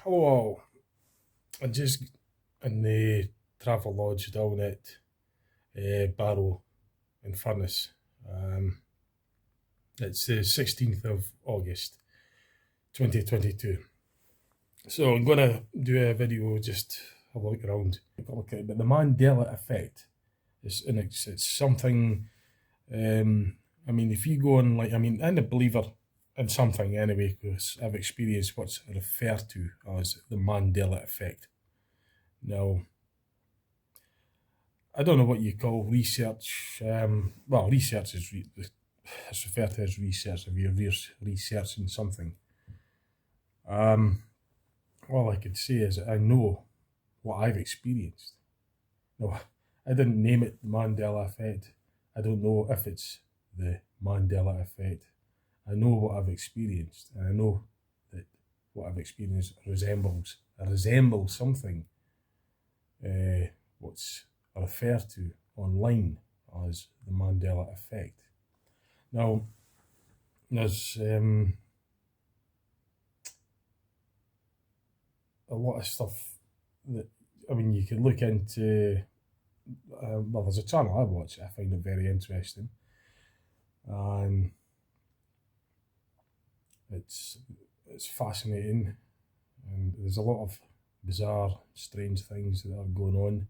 Hello, I'm just in the travel lodge down at Barrow in Furness. It's the 16th of August 2022. So I'm going to do a video, just have a look around, have a look at it. But the Mandela effect is, and it's something, I mean, if you go on, I'm a believer in something anyway, because I've experienced what's referred to as the Mandela effect. Now, I don't know what you call research. Well, research is it's referred to as research if you're researching something. All I could say is that I know what I've experienced. No, I didn't name it the Mandela effect. I don't know if it's the Mandela effect. I know what I've experienced, and I know that what I've experienced resembles something what's referred to online as the Mandela effect. Now, there's a lot of stuff that, you can look into. Well, there's a channel I watch, I find it very interesting, and it's fascinating, and there's a lot of bizarre, strange things that are going on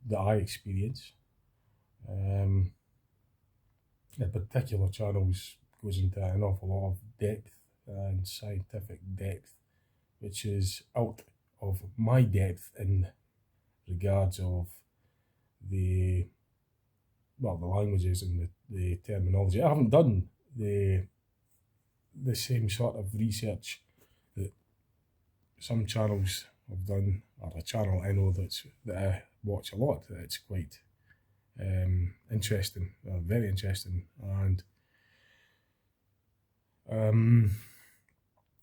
that I experience. The particular channels goes into an awful lot of depth and scientific depth, which is out of my depth in regards of the languages and the terminology. I haven't done the same sort of research that some channels have done, or a channel I know that I watch a lot. It's quite interesting, very interesting, and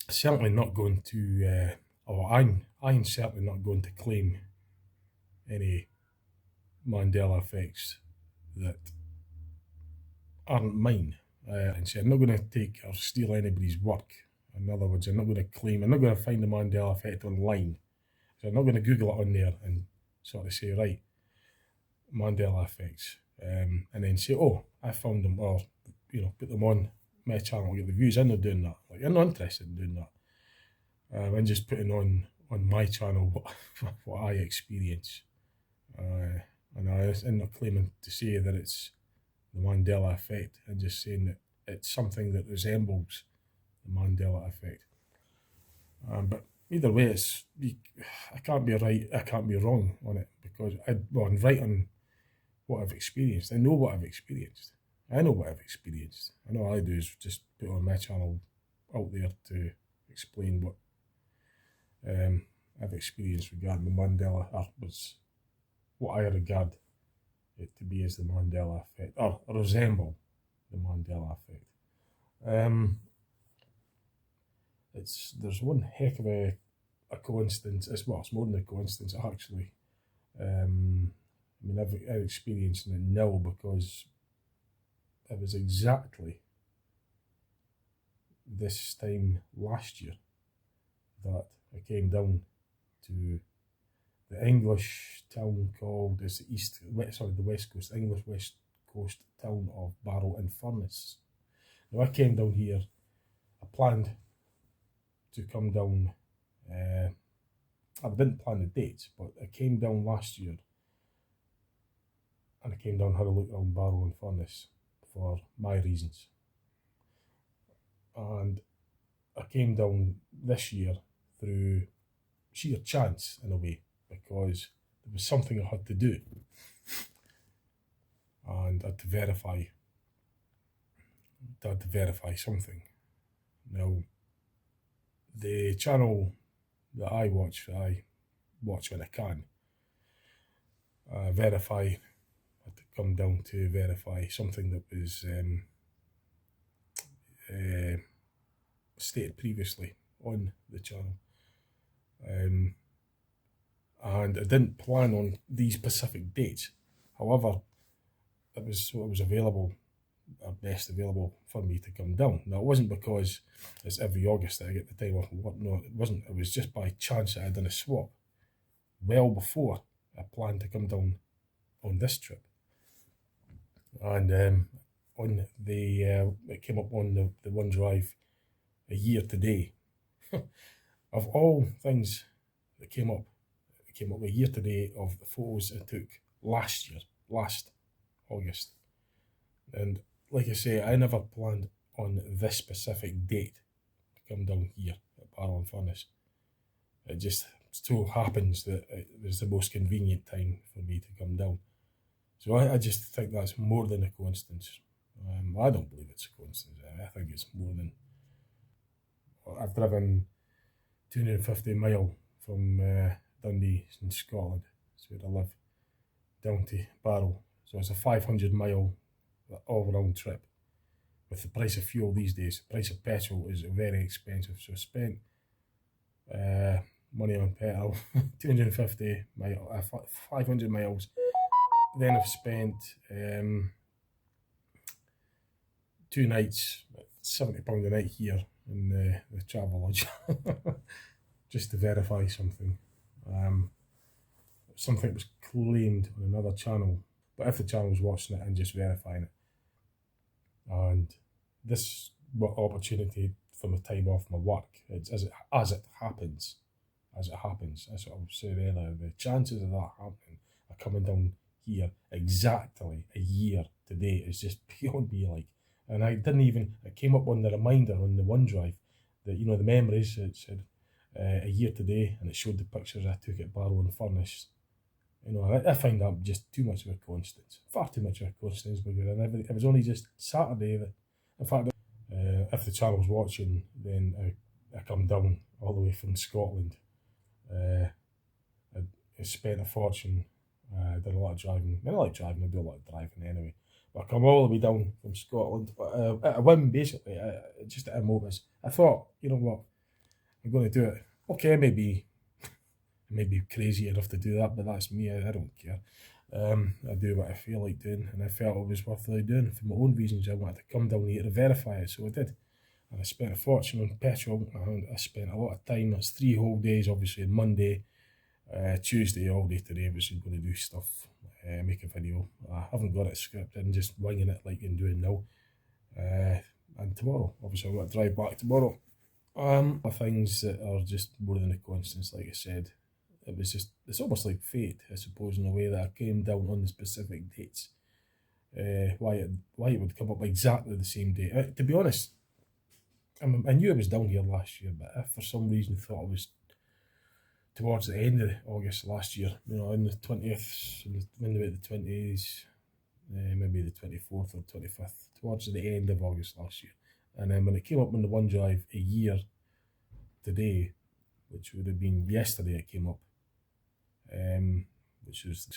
certainly not going to, I'm certainly not going to claim any Mandela effects that aren't mine. And so I'm not going to take or steal anybody's work. In other words, I'm not going to find the Mandela effect online. So I'm not going to Google it on there and sort of say, right, Mandela effects, and then say, oh, I found them, or, put them on my channel, get the views. I'm not doing that. I'm not interested in doing that. I'm just putting on my channel what I experience. And I'm not claiming to say that it's the Mandela effect. I'm just saying that it's something that resembles the Mandela effect. But either way, I can't be right, I can't be wrong on it, because I'm right on what I've experienced. I know what I've experienced. I know what I've experienced. And all I do is just put on my channel out there to explain what I've experienced regarding the Mandela, or was what I regard it to be as the Mandela effect, or resemble the Mandela effect. There's one heck of a coincidence. It's more than a coincidence, actually. I've experienced it now, because it was exactly this time last year that I came down to the English town called, the West Coast, English West Coast town of Barrow in Furness. Now, I came down here, I planned to come down, I didn't plan the dates, but I came down last year, and I came down, had a look around Barrow and Furness for my reasons. And I came down this year through sheer chance, in a way, because there was something I had to do, and I had to verify something. Now, the channel that I watch when I can, I had to come down to verify something that was stated previously on the channel. And I didn't plan on these specific dates. However, it was available are best available for me to come down. Now, it wasn't because it's every August that I get the time off and work. No, it wasn't. It was just by chance that I'd done a swap well before I planned to come down on this trip. And on the it came up on the OneDrive a year today. Of all things that came up, it came up a year today of the photos I took last August. And like I say, I never planned on this specific date to come down here at Barrow and Furness. It just so happens that it was the most convenient time for me to come down. So I just think that's more than a coincidence. I don't believe it's a coincidence. I think it's more than... I've driven 250 mile from Dundee in Scotland, that's where I live, down to Barrow. So it's a 500 mile all-round trip. With the price of fuel these days, the price of petrol is very expensive. So I spent money on petrol, 250 mile, 500 miles. Then I've spent 2 nights, £70 a night here in the travel lodge, just to verify something. Something was claimed on another channel, but if the channel's watching it, I'm just verifying it. And this opportunity for my time off my work, as it happens, that's what I was saying earlier, the chances of that happening are coming down here exactly a year today is just beyond me. Like, and I didn't even, it came up on the reminder on the OneDrive that, you know, the memories, it said a year today, and it showed the pictures I took at Barrow and Furness. You know, I find that just too much of a coincidence, far too much of a coincidence, because it was only just Saturday that, in fact, if the channel's watching, then I come down all the way from Scotland. I spent a fortune. I did a lot of driving. I like driving, I do a lot of driving anyway. But I come all the way down from Scotland at a whim, basically. Just at a moment. I thought, you know what, I'm going to do it. Okay, maybe crazy enough to do that, but that's me. I don't care. I do what I feel like doing, and I felt it was worth doing for my own reasons. I wanted to come down here to verify it, so I did. And I spent a fortune on petrol, and I spent a lot of time. That's 3 whole days, obviously, Monday, Tuesday, all day today, which is going to do stuff, make a video. I haven't got it scripted, I'm just winging it like I'm doing now. And tomorrow, obviously, I'm going to drive back tomorrow. Things that are just more than a coincidence, like I said. It was just, it's almost like fate, I suppose, in a way, that I came down on the specific dates. Why it would come up exactly the same day. To be honest, I knew I was down here last year, but I for some reason thought it was towards the end of August last year, you know, on the 20th, maybe the 20s, maybe the 24th or 25th, towards the end of August last year. And then when it came up on the OneDrive a year today, which would have been yesterday it came up, which was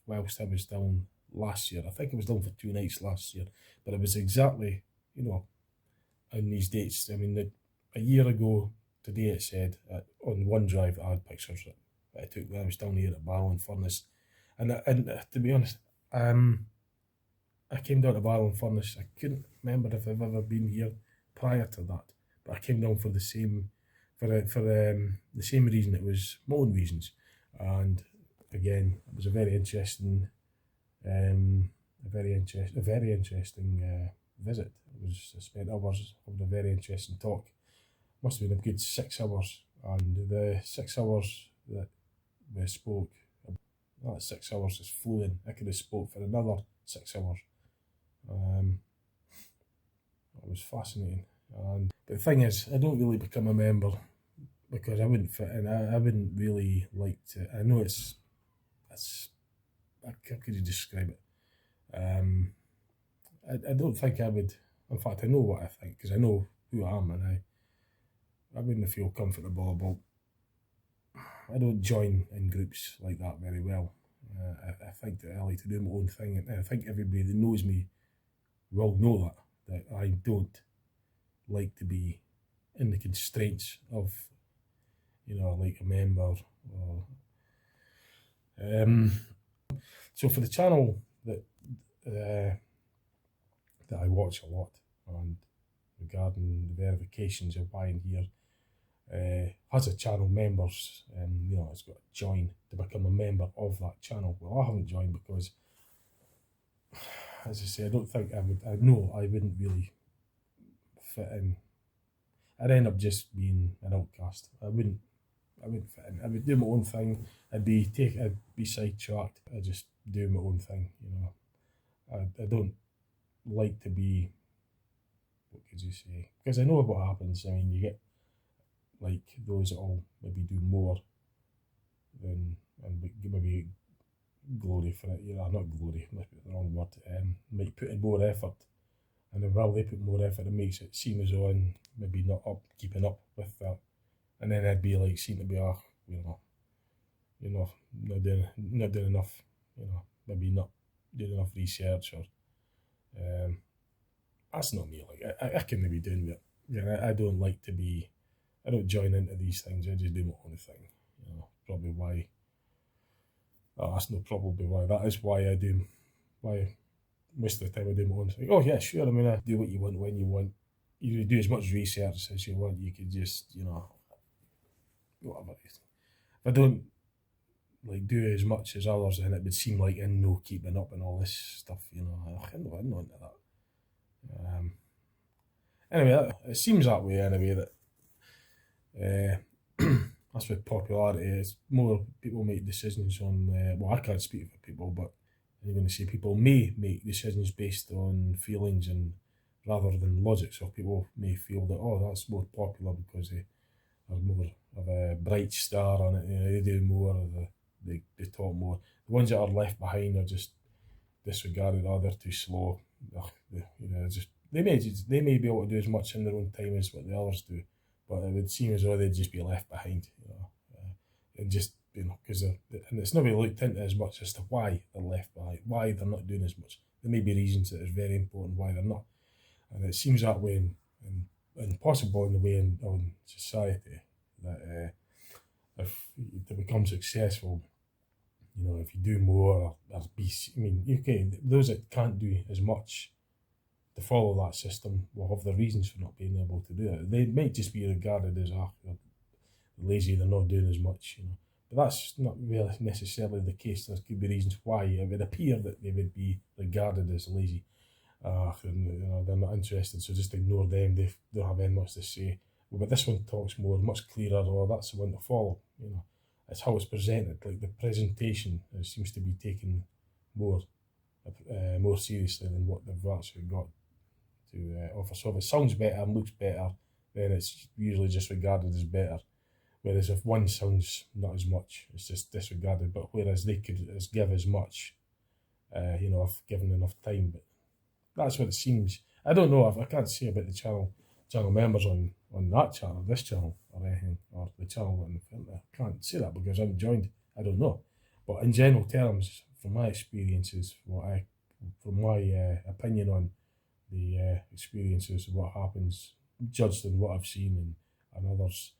whilst I was down last year. I think I was down for 2 nights last year, but it was exactly, you know, on these dates. I mean, a year ago today it said on OneDrive I had pictures that I took when I was down here at Barrow and Furness. And to be honest, I came down to Barrow and Furness. I couldn't remember if I've ever been here prior to that, but I came down for the same reason. It was my own reasons, and again, it was a very interesting visit. I spent hours having a very interesting talk. Must have been a good 6 hours, and the 6 hours that we spoke, that 6 hours is flew in. I could have spoke for another 6 hours. It was fascinating. But the thing is, I don't really become a member because I wouldn't fit in. I wouldn't really like to. I know it's how could you describe it? I don't think I would. In fact, I know what I think because I know who I am, and I wouldn't feel comfortable about. I don't join in groups like that very well. I think that I like to do my own thing, and I think everybody that knows me will know that I don't like to be in the constraints of, you know, like a member. Or so for the channel that that I watch a lot, and regarding the verifications of why in here has a channel members, it's got to join to become a member of that channel. Well, I haven't joined because, as I say, I don't think I would. I know I wouldn't really fit in. I'd end up just being an outcast. I wouldn't fit in. I would do my own thing. I'd be sidetracked. I just do my own thing. I don't like to be. What could you say? Because I know what happens. I mean, you get like those that all maybe do more than and maybe glory for it. Not glory. That's the wrong word. Might put in more effort. And then while they put more effort, it makes it seem as though I'm maybe not keeping up with that. And then I'd be like seen to be, not doing enough, maybe not doing enough research, or that's not me. Like I can maybe doing it. I don't like to be. I don't join into these things. I just do my own thing. Probably why. Oh, that's not probably why. That is why I do. Why. Most of the time I do my own thing. Oh yeah, sure. I mean, I do what you want when you want. You do as much research as you want. You could just, whatever. If I don't like do as much as others, then it would seem like I'm no keeping up and all this stuff. I'm not into that. Anyway, it seems that way anyway. That that's with popularity. It's more people make decisions on. Well, I can't speak for people, but I'm going to say people may make decisions based on feelings and rather than logic. So people may feel that, that's more popular because they are more of a bright star on it. They do more. They talk more. The ones that are left behind are just disregarded. They're too slow. They may be able to do as much in their own time as what the others do, but it would seem as though they'd just be left behind. And just because and it's not really looked into as much as to why they're left behind, why they're not doing as much. There may be reasons that is very important why they're not, and it seems that way, and possible in the way in society that if to become successful, if you do more or be, those that can't do as much to follow that system will have their reasons for not being able to do it. They might just be regarded as they're lazy, they're not doing as much, But that's not really necessarily the case. There could be reasons why it would appear that they would be regarded as lazy. They're not interested, so just ignore them. They don't have any much to say. But this one talks more, much clearer. That's the one to follow. It's how it's presented. Like the presentation seems to be taken more seriously than what they've actually got to offer. So if it sounds better and looks better, then it's usually just regarded as better. Whereas if one sounds not as much, it's just disregarded. But whereas they could give as much, if given enough time. But that's what it seems. I don't know. I can't say about the channel members on that channel, this channel, or anything, or the channel on the I can't say that because I haven't joined. I don't know. But in general terms, from my experiences, from my opinion on the experiences of what happens, judged on what I've seen and others.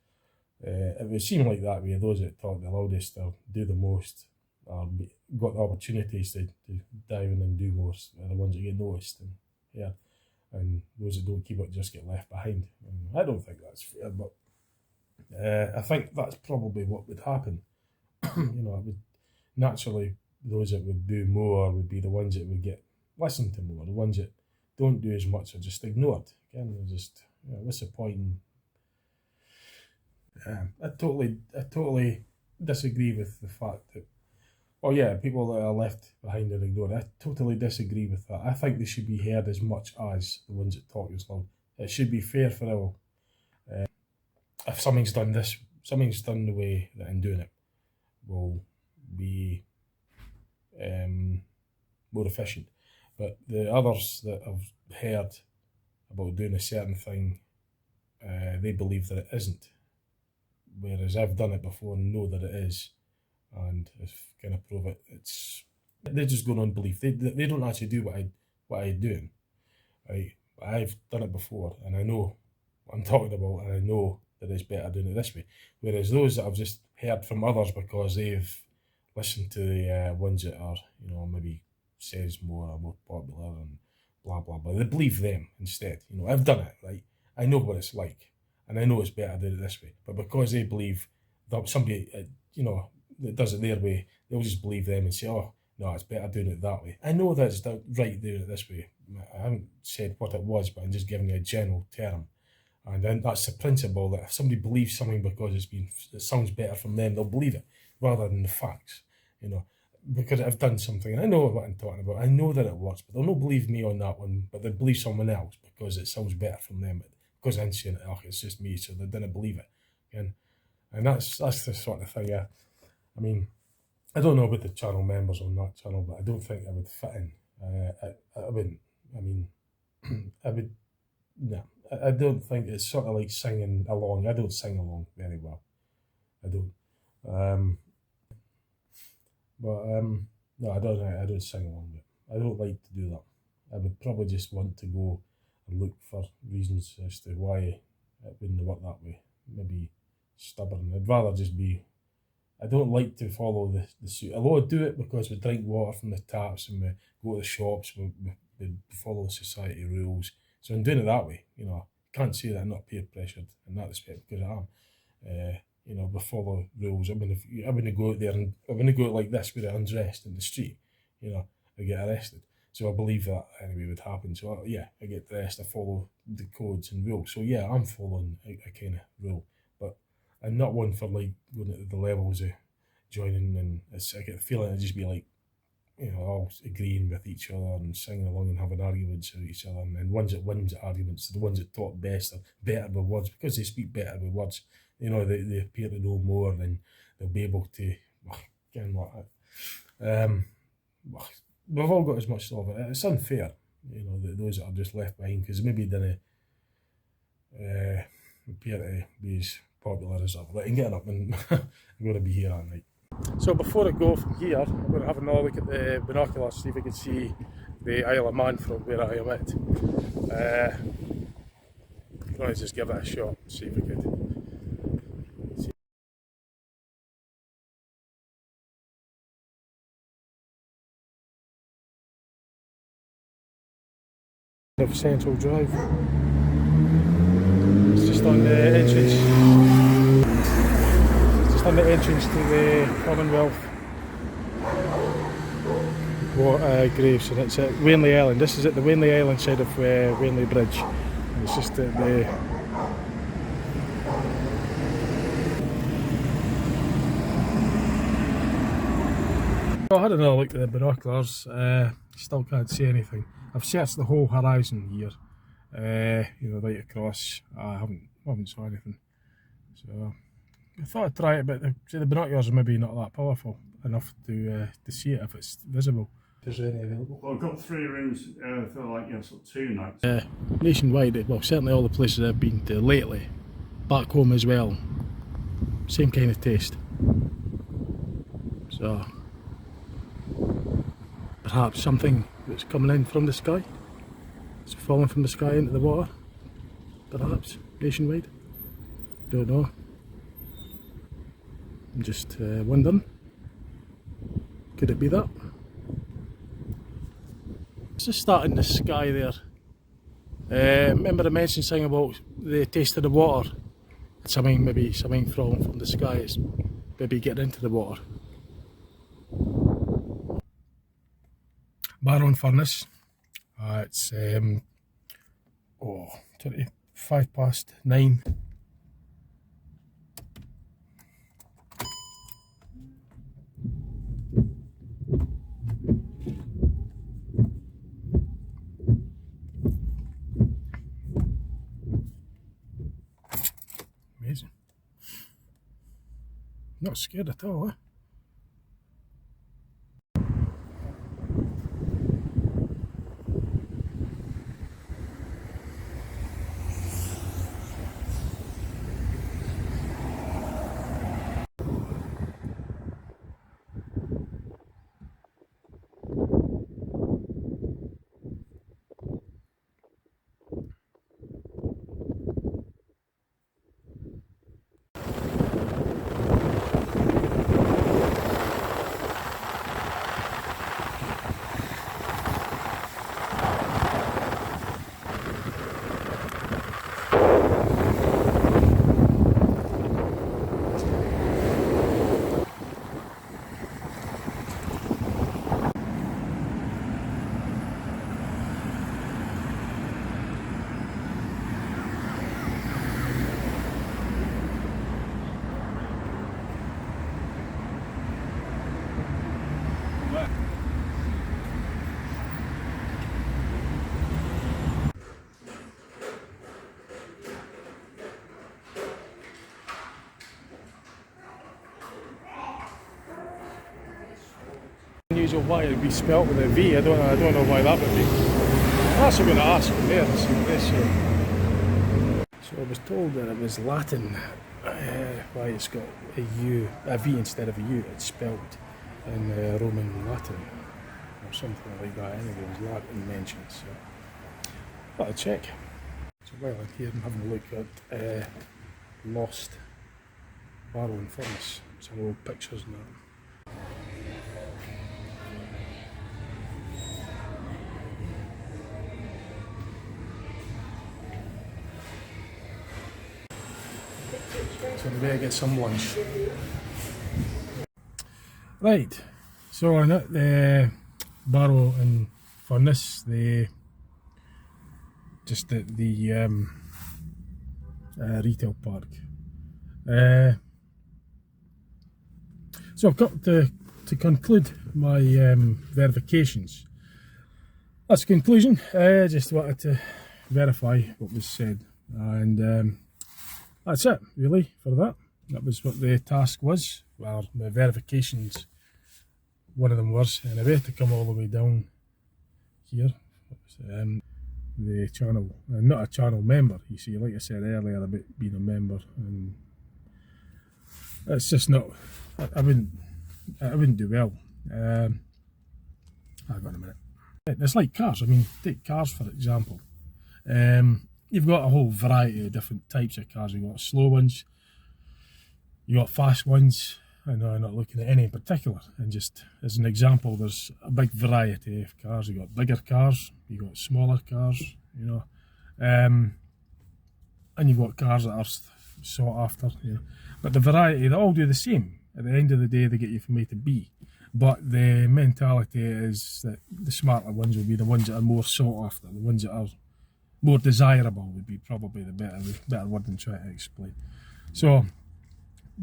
It would seem like that way. Those that talk the loudest or do the most or got the opportunities to dive in and do most are the ones that get noticed and those that don't keep it just get left behind. And I don't think that's fair, but I think that's probably what would happen. It would naturally, those that would do more would be the ones that would get listened to more. The ones that don't do as much are just ignored. Again, they're just what's the point? I totally disagree with the fact that, people that are left behind and ignored. I totally disagree with that. I think they should be heard as much as the ones that talk as loud. It should be fair for all. If something's done the way that I'm doing it, will be more efficient. But the others that have heard about doing a certain thing, they believe that it isn't. Whereas I've done it before and know that it is, and if kind of prove it, they're just going on belief. They don't actually do what I'm doing. Right? I've done it before, and I know what I'm talking about, and I know that it's better doing it this way. Whereas those that I've just heard from others because they've listened to the ones that are maybe says more popular and blah blah blah. They believe them instead. You know, I've done it, right? I know what it's like, and I know it's better doing it this way. But because they believe that somebody, you know, that does it their way, they'll just believe them and say, oh, no, it's better doing it that way. I know that's right doing it this way. I haven't said what it was, but I'm just giving you a general term. And then that's the principle, that if somebody believes something because it sounds better from them, they'll believe it rather than the facts, you know, because I've done something and I know what I'm talking about. I know that it works, but they'll not believe me on that one, but they'll believe someone else because it sounds better from them. Because I'm saying it, oh, it's just me, so they didn't believe it. And that's the sort of thing. I mean, I don't know about the channel members on that channel, but I don't think I would fit in. I wouldn't. I mean, I would. No, I don't think it's sort of like singing along. I don't sing along very well. I don't. No, I don't. I don't sing along. But I don't like to do that. I would probably just want to go and look for reasons as to why it wouldn't work that way. Maybe stubborn. I'd rather just be. I don't like to follow the suit. Although I do it because we drink water from the taps and we go to the shops, we follow the society rules. So I'm doing it that way. You know, I can't say that I'm not peer pressured in that respect, because I am. You know, we follow rules. I mean, I wouldn't go out there and I wouldn't go out like this with it undressed in the street. You know, I get arrested. So I believe that anyway would happen. So yeah, I get dressed. I follow the codes and rules. So yeah, I'm following a kind of rule. I'm not one for like going at the levels of joining, and I get the feeling it'd just be like, you know, all agreeing with each other and singing along and having arguments with each other, and then ones that wins at arguments, the ones that talk best are better with words, because they speak better with words. You know, they appear to know more, and they'll be able to, again, we've all got as much of it. It's unfair, you know, that those that are just left behind, because maybe didn't appear to be as popular as I've let getting up, and I'm going to be here all night. So before I go from here, I'm going to have another look at the binoculars, see if I can see the Isle of Man from where I am at. I'm going to just give it a shot, see if I could. Of Central Drive. It's just on the entrance. Just on the entrance to the Commonwealth Graves, and it's at Wainley Island. This is at the Wainley Island side of Wainley Bridge. And it's just at the I had another look at the binoculars. Still can't see anything. I've searched the whole horizon here, you know, right across. I haven't saw anything. So I thought I'd try it, but the binoculars are maybe not that powerful enough to see it if it's visible. Is there any available? Well, I've got 3 rooms for like, yeah, sort of 2 nights. Nationwide, well, certainly all the places I've been to lately, back home as well, same kind of taste. So perhaps something that's coming in from the sky, it's falling from the sky into the water, perhaps nationwide, don't know. I'm just wondering, could it be that? It's just starting the sky there. Remember I mentioned something about the taste of the water, maybe something from the sky, it's maybe getting into the water. Barrow and Furness. It's 9:25. Amazing. Not scared at all, eh? difficulties of why it would be spelt with a V. I don't know why that would be. I'm also going to ask them there and see what they say. So I was told that it was Latin, why it's got a V instead of a U. It's spelt in Roman Latin or something like that. Anyway, it was Latin mentioned, so thought I'd check. So while I'm here, I'm having a look at lost Barrow and Furness, some old pictures and that. So we better get some lunch. Right, so I'm at the Barrow and Furness, just at the retail park. So I've got to conclude my verifications. That's the conclusion. I just wanted to verify what was said, and that's it really for that. That was what the task was. Well, the verifications, one of them was anyway, to come all the way down here. The channel, not a channel member, you see, like I said earlier about being a member, and it's just not, I wouldn't do well. Hang on a minute. It's like cars. I mean, take cars for example. You've got a whole variety of different types of cars. You've got slow ones, you've got fast ones. I know I'm not looking at any in particular, and just as an example, there's a big variety of cars. You've got bigger cars, you've got smaller cars, you know, and you've got cars that are sought after, you know. But the variety, they all do the same. At the end of the day, they get you from A to B. But the mentality is that the smarter ones will be the ones that are more sought after, the ones that are more desirable would be probably the better word than trying to explain. So,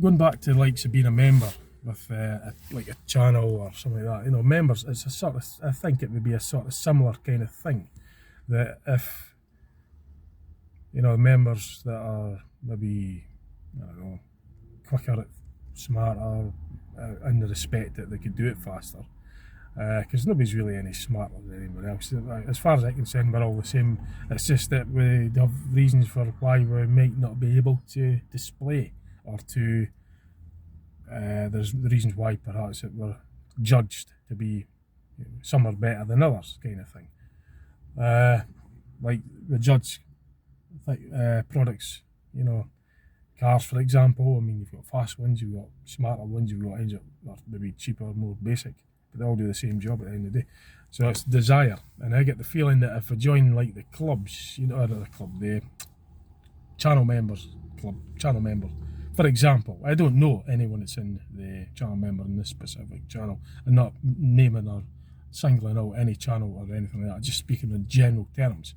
going back to likes of being a member with like a channel or something like that, you know, members, it's a sort of, I think it would be a sort of similar kind of thing. That if, you know, members that are maybe, I don't know, quicker, smarter, in the respect that they could do it faster, because nobody's really any smarter than anyone else. As far as I can say, we're all the same. It's just that we have reasons for why we might not be able to display, or to there's the reasons why perhaps that we're judged to be, you know, some are better than others, kind of thing. Like the judge products, you know, cars for example. I mean, you've got fast ones, you've got smarter ones, you've got ones that are maybe cheaper, more basic, but they all do the same job at the end of the day. So it's desire, and I get the feeling that if I join like the clubs, you know, or the club, the channel members club, channel members, for example, I don't know anyone that's in the channel member in this specific channel. I'm not naming or singling out any channel or anything like that, just speaking in general terms.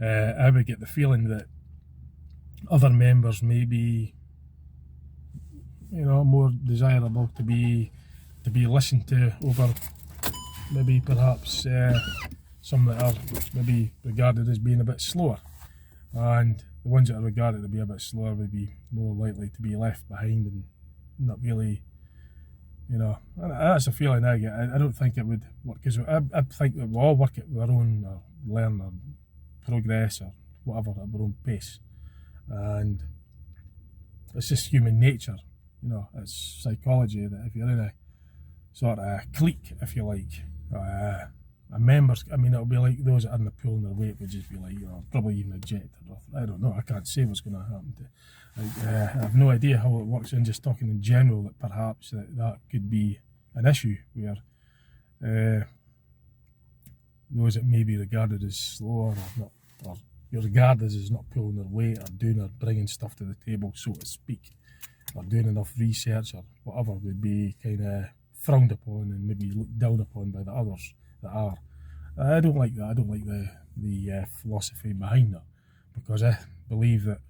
I would get the feeling that other members may be, you know, more desirable to be listened to over maybe perhaps some that are maybe regarded as being a bit slower, and the ones that are regarded to be a bit slower would be more likely to be left behind and not really, you know. And that's a feeling I get. I don't think it would work, because I think that we all work at our own, or learn or progress or whatever at our own pace, and it's just human nature, you know. It's psychology that if you're in a sort of clique, if you like, a members, I mean, it'll be like those that are in the pool and their weight would just be like, you know, probably even ejected. I don't know, I can't say what's going to happen to, I have no idea how it works, and just talking in general, that perhaps that could be an issue where those that may be regarded as slower, or not, or you're regarded as not pulling their weight or doing or bringing stuff to the table, so to speak, or doing enough research or whatever, would be kind of frowned upon and maybe looked down upon by the others that are. I don't like that. I don't like the philosophy behind that, because I believe that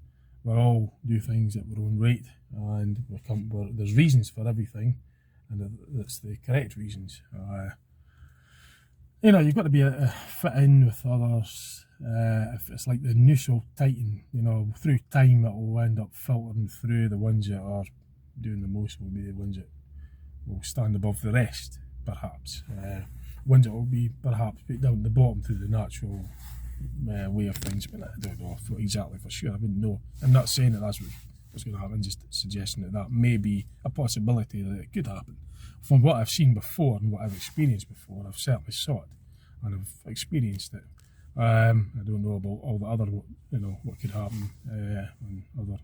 we all do things at our own rate, and there's reasons for everything, and that's the correct reasons. You know, you've got to be fit in with others. If it's like the noose will tighten, you know, through time it will end up filtering through. The ones that are doing the most will be the ones that will stand above the rest. perhaps. Ones that will be perhaps put down at the bottom through the natural way of things, but I don't know exactly for sure. I wouldn't know. I'm not saying that that's what's going to happen, just suggesting that may be a possibility that it could happen. From what I've seen before and what I've experienced before, I've certainly saw it and I've experienced it. I don't know about all the other, what could happen in other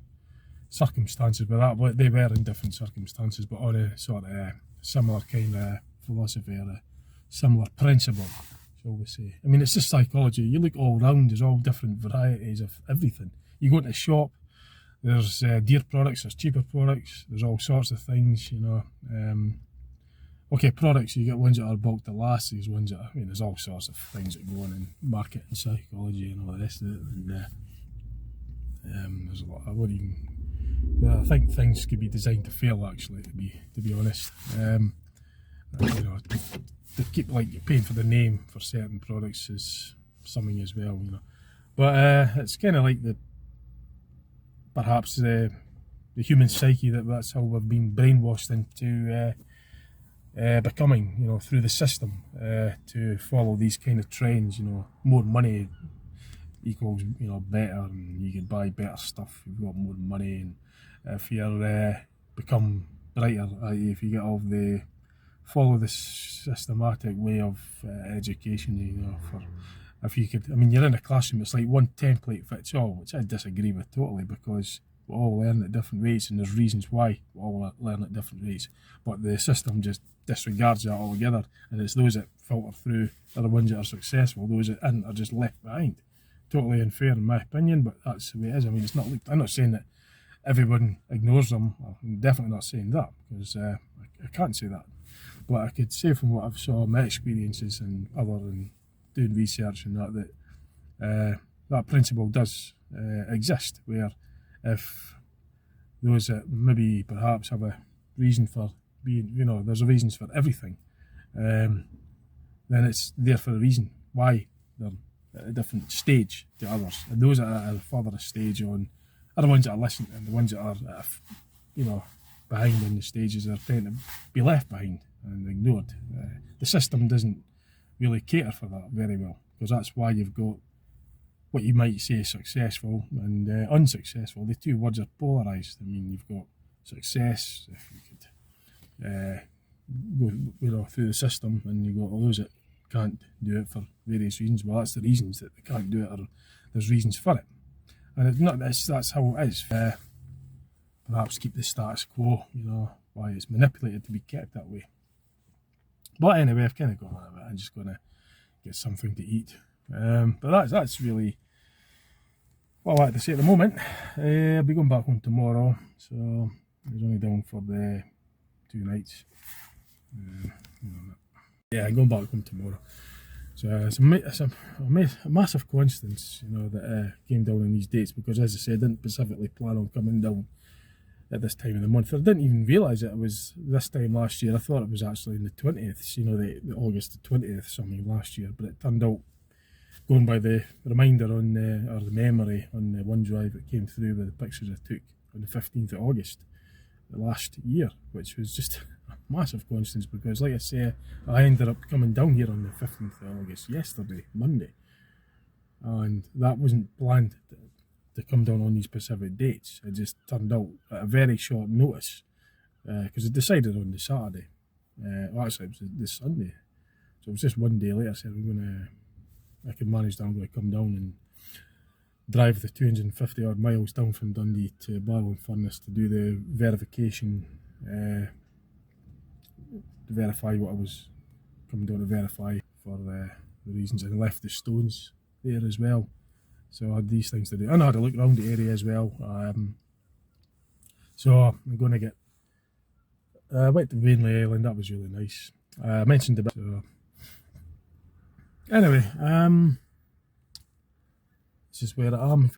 circumstances with that, but they were in different circumstances, but on a sort of similar kind of philosophy or a similar principle, shall we say. I mean, it's just psychology. You look all round, there's all different varieties of everything. You go into a shop, there's dear products, there's cheaper products, there's all sorts of things, okay, products, you get ones that are bulk to last, there's ones that there's all sorts of things that go on in market and psychology and all the rest of it, and there's a lot. I think things could be designed to fail, actually, to be honest. To keep paying for the name for certain products is something as well, But it's kind of like perhaps the human psyche, that's how we've been brainwashed into becoming, through the system, to follow these kind of trends. More money equals better, and you can buy better stuff if you've got more money, and if you become brighter, i.e. if you get all follow the systematic way of education, if you could, you're in a classroom, it's like one template fits all, which I disagree with totally, because we all learn at different rates, and there's reasons why we all learn at different rates, but the system just disregards that altogether, and it's those that filter through are the ones that are successful, those that aren't are just left behind. Totally unfair in my opinion, but that's the way it is. It's not. I'm not saying that everyone ignores them. I'm definitely not saying that, because I can't say that. But I could say from what I've saw, my experiences and doing research and that principle does exist, where if those that maybe perhaps have a reason for being, there's a reasons for everything, then it's there for a reason why they're at a different stage to others, and those that are at a further stage on are the ones that are listening, and the ones that are behind in the stages are trying to be left behind and ignored. The system doesn't really cater for that very well, because that's why you've got what you might say successful and unsuccessful. The two words are polarised. You've got success, if you could go through the system, and you've got those that can't do it for various reasons. Well, that's the reasons that they can't do it, or there's reasons for it, and it's not. That's how it is. Perhaps keep the status quo. Why it's manipulated to be kept that way. But anyway, I've kind of gone on a bit. I'm just going to get something to eat. But that's really what I like to say at the moment. I'll be going back home tomorrow, so I was only down for the 2 nights. Yeah, I'm going back home tomorrow. So it's a massive coincidence, that I came down on these dates, because, as I said, I didn't specifically plan on coming down at this time of the month. I didn't even realise that it was this time last year. I thought it was actually in the 20th, the August the 20th something last year, but it turned out, going by the reminder on or the memory on the OneDrive that came through with the pictures I took on the 15th of August last year, which was just a massive coincidence, because, like I say, I ended up coming down here on the 15th of August, yesterday, Monday, and that wasn't planned to come down on these specific dates. It just turned out at a very short notice, because I decided on the Saturday, actually it was the Sunday, so it was just one day later. I said I could manage that. I'm going to come down and drive the 250 odd miles down from Dundee to Barrow and Furness to do the verification, to verify what I was coming down to verify for the reasons. I left the stones there as well. So I had these things to do, and I had a look around the area as well. So I'm going to get. I went to Wainley Island. That was really nice. I mentioned a bit. So anyway, this is where I am.